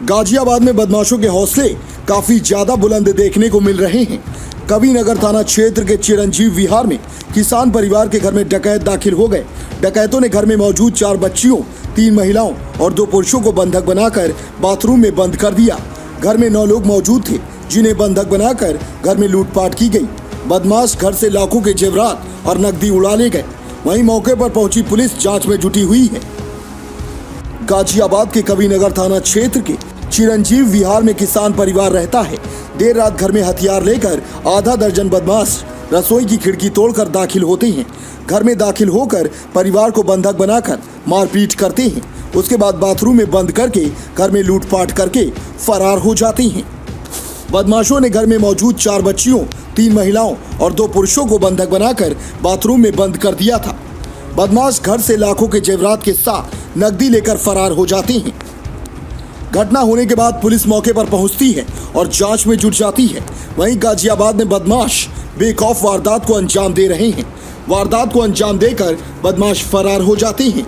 गाजियाबाद में बदमाशों के हौसले काफी ज्यादा बुलंद देखने को मिल रहे हैं। कविनगर थाना क्षेत्र के चिरंजीव विहार में किसान परिवार के घर में डकैत दाखिल हो गए। डकैतों ने घर में मौजूद 4 बच्चियों, 3 महिलाओं और 2 पुरुषों को बंधक बनाकर बाथरूम में बंद कर दिया। घर में 9 लोग मौजूद थे जिन्हें बंधक बनाकर घर में लूटपाट की गई। बदमाश घर से लाखों के जेवरात और नकदी उड़ा ले गए। वहीं मौके पर पहुंची पुलिस जांच में जुटी हुई है। गाजियाबाद के कविनगर थाना क्षेत्र के चिरंजीव विहार में किसान परिवार रहता है। देर रात घर में हथियार लेकर आधा दर्जन बदमाश रसोई की खिड़की तोड़कर दाखिल होते हैं। घर में दाखिल होकर परिवार को बंधक बनाकर मारपीट करते हैं। उसके बाद बाथरूम में बंद करके घर में लूटपाट करके फरार हो जाते हैं। बदमाशों ने घर में मौजूद 4 बच्चियों, 3 महिलाओं और 2 पुरुषों को बंधक बनाकर बाथरूम में बंद कर दिया था। बदमाश घर से लाखों के जेवरात के साथ नकदी लेकर फरार हो जाते हैं। घटना होने के बाद पुलिस मौके पर पहुंचती है और जांच में जुट जाती है। वहीं गाजियाबाद में बदमाश बेखौफ वारदात को अंजाम दे रहे हैं। वारदात को अंजाम देकर बदमाश फरार हो जाते हैं।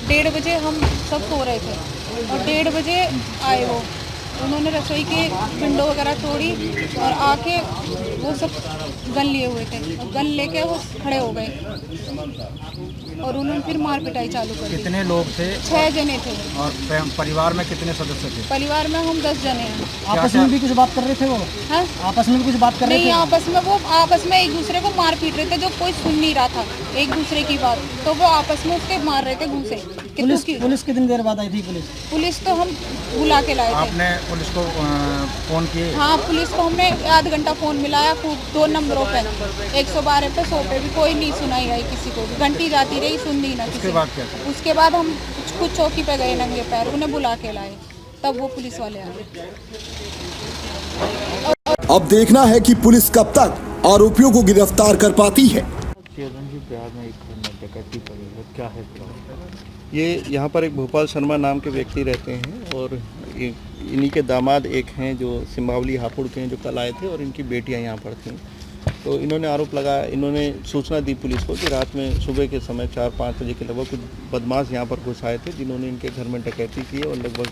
1:30 बजे हम सब सो रहे थे और 1:30 बजे आए वो। उन्होंने रसोई की विंडो वगैरह तोड़ी और आके वो सब गन लिए हुए थे और गन लेके वो खड़े हो गए और उन्होंने फिर मार पिटाई चालू कर दी। कितने लोग थे? 6 जने थे। और परिवार में कितने सदस्य थे? परिवार में हम 10 जने हैं। आपस में भी कुछ बात कर रहे थे वो? हाँ? आपस में भी कुछ बात कर रहे थे? नहीं, आपस में एक दूसरे को मार पीट रहे थे। जो कोई सुन नहीं रहा था एक दूसरे की बात, तो वो आपस में उसके मार रहे थे घूसे। पुलिस कितनी देर बाद आई थी? पुलिस तो हम बुला के लाए थे। आपने पुलिस को फोन किए? हाँ, पुलिस को हमने आधा घंटा फोन मिलाया खूब 2 नंबरों पे, 112 पे, 100 पे भी कोई नहीं सुनाई आई किसी को। घंटी जाती रही, सुन नहीं ना किसी। उसके बाद क्या था? उसके बाद हम कुछ चौकी पे गए नंगे पैर, उन्हें बुला के लाए, तब वो पुलिस वाले आए। अब देखना है कि पुलिस कब तक आरोपियों को गिरफ्तार कर पाती है। क्या है? ये यहाँ पर एक भोपाल शर्मा नाम के व्यक्ति रहते हैं और इन्हीं के दामाद एक हैं जो सिंबावली हापुड़ के हैं, जो कल आए थे और इनकी बेटियाँ यहाँ पर थीं। तो इन्होंने आरोप लगाया, इन्होंने सूचना दी पुलिस को कि रात में सुबह के समय 4-5 बजे के लगभग कुछ बदमाश यहाँ पर घुस आए थे जिन्होंने इनके घर में डकैती की और लगभग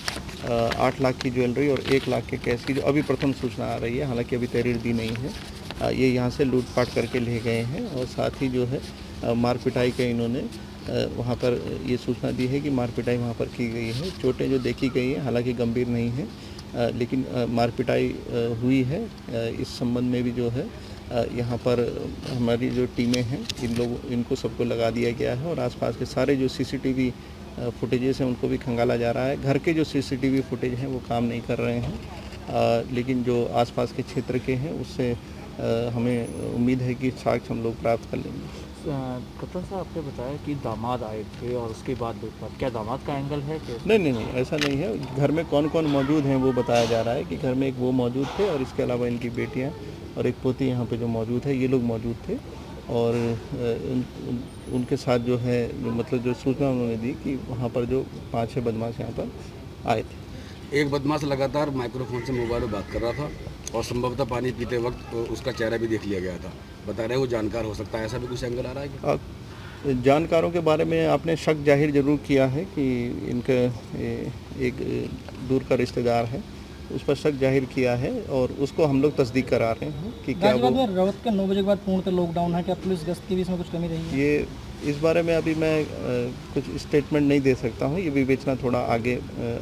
8 लाख की ज्वेलरी और 1 लाख के कैश की, जो अभी प्रथम सूचना आ रही है, हालांकि अभी तहरीर दी नहीं है, ये यहाँ से लूटपाट करके ले गए हैं। और साथ ही जो है मार पिटाई के इन्होंने वहाँ पर ये सूचना दी है कि मार पिटाई वहाँ पर की गई है। चोटें जो देखी गई हैं हालांकि गंभीर नहीं है, लेकिन मार पिटाई हुई है। इस संबंध में भी जो है यहाँ पर हमारी जो टीमें हैं इनको सबको लगा दिया गया है और आसपास के सारे जो सीसीटीवी फुटेजेस हैं उनको भी खंगाला जा रहा है। घर के जो सीसीटीवी फुटेज हैं वो काम नहीं कर रहे हैं, लेकिन जो आसपास के क्षेत्र के हैं उससे हमें उम्मीद है कि साक्ष्य हम लोग प्राप्त कर लेंगे। कप्तान साहब, आपने बताया कि दामाद आए थे और उसके बाद लूटपाट, क्या दामाद का एंगल है? नहीं, ऐसा नहीं है। घर में कौन कौन मौजूद हैं वो बताया जा रहा है कि घर में एक वो मौजूद थे और इसके अलावा इनकी बेटियां और एक पोती यहाँ पे जो मौजूद है, ये लोग मौजूद थे। और उनके साथ जो है मतलब जो सूचना उन्होंने दी कि वहाँ पर जो 5-6 बदमाश यहाँ पर आए थे। एक बदमाश लगातार माइक्रोफोन से मोबाइल में बात कर रहा था और संभवतः पानी पीते वक्त उसका चेहरा भी देख लिया गया था। बता रहे वो जानकार हो सकता है, ऐसा भी कुछ एंगल आ रहा है क्या? जानकारों के बारे में आपने शक जाहिर जरूर किया है कि इनका एक दूर का रिश्तेदार है, उस पर शक जाहिर किया है और उसको हम लोग तस्दीक करा रहे हैं कि क्या वो रात के 9 बजे के बाद पूर्णतः लॉकडाउन है, क्या पुलिस गश्त की भी इसमें कुछ कमी रही है? ये इस बारे में अभी मैं कुछ स्टेटमेंट नहीं दे सकता हूँ। ये विवेचना थोड़ा आगे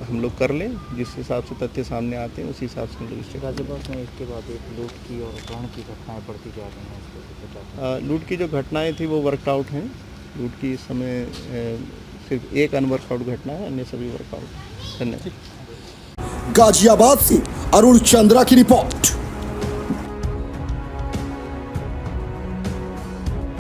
हम लोग कर लें, जिस हिसाब से तथ्य सामने आते हैं उसी हिसाब से हम लोग गाजियाबाद में एक के बाद एक लूट की और अपहरण की घटनाएं बढ़ती जा रही हैं। लूट की जो घटनाएं थी वो वर्कआउट हैं। लूट की इस समय सिर्फ एक अनवर्कआउट घटना है, अन्य सभी वर्कआउट। धन्यवाद। गाजियाबाद से अरुण चंद्रा की रिपोर्ट।